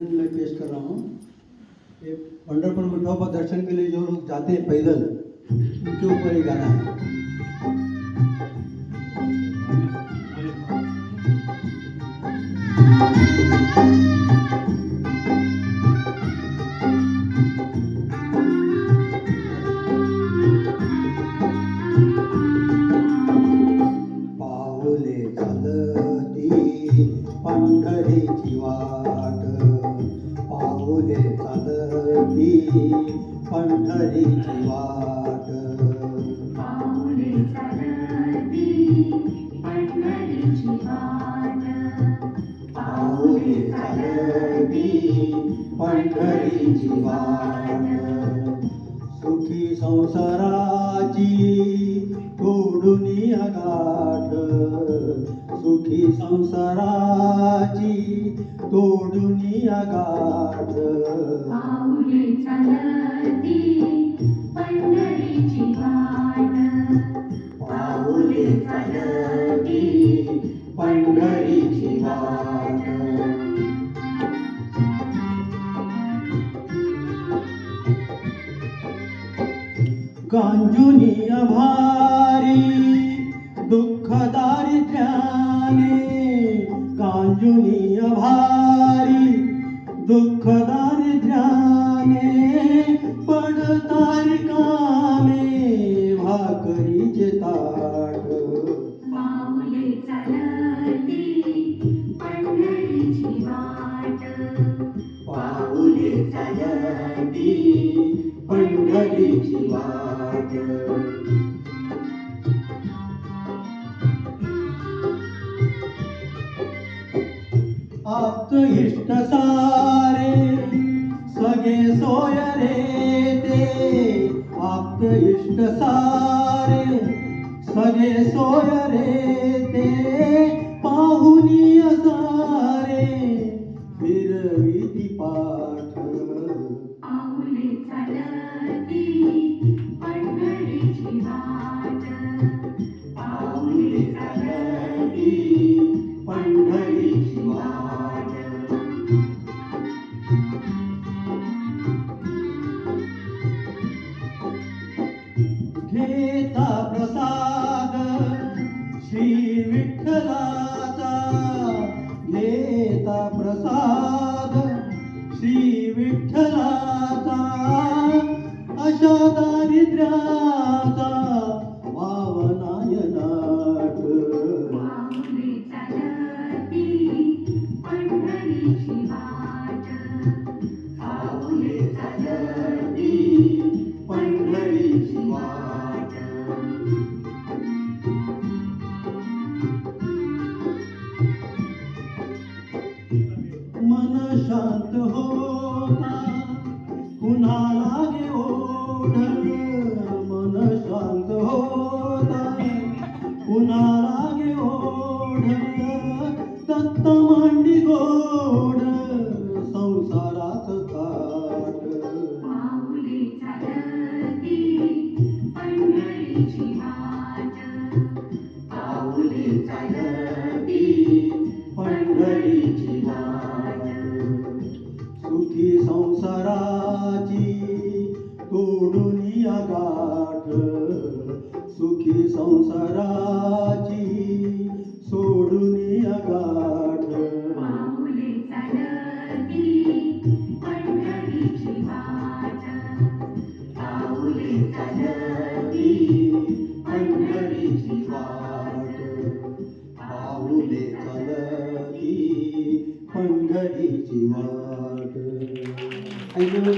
मैं पेश कर रहा हूँ। ये पंढरपुर विठोबा दर्शन के लिए जो लोग जाते हैं पैदल, उनके ऊपर ही गाना है। पाऊले चालती पंढरीची वाट, पाऊले चालती पंढरीची वाट, पाऊले चालती पंढरीची वाट, पाऊले चालती पंढरीची वाट, सुखी संसाराची तोडूनी गाठ, सुखी संसाराची तोडूनी गाठ, पाऊले चालती पंढरीची वाट, पाऊले चालती पंढरीची वाट. गांजुनी भारी दुःख दारिद्र्याने, गांजुनी भारी दुःख दारिद्र्याने, पडतारी कामे भाकरीचे ताट, पाऊले चालती पंढरीची वाट, पाऊले चालती पंढरीची वाट. आप्त इष्ट सारे सगे सोय रे ते, आप्त इष्ट सारे सगे सोय रे ते, पाहुनी सारे फिरविती पाठ, पाऊले चालती पंढरीची वाट, पाऊले चालती पंढरीची वाट. घेता प्रसाद श्री विठ्ठलाचा, घेता प्रसाद श्री विठ्ठलाचा, अशा दारिद्र्याचा वावनाय नाट, पाऊले चालती पंढरीची वाट, पाऊले चालती पंढरीची वाट. मन शांत होता पुन्हा लागे ओढ, मन शांत होता पुन्हा लागे ओढ, दत्त मांडी गोड संसारात ताट, पाऊले चालती पंढरीची वाट, पाऊले चालती पंढरीची वाट. सुखी संसाराची तोडूनी गाठ, सुखी संसाराची सोडूनी गाठ, पाऊले चालती पंढरीची वाट, पाऊले चालती पंढरीची वाट, पाऊले चालती पंढरीची वाट. थँक्यू.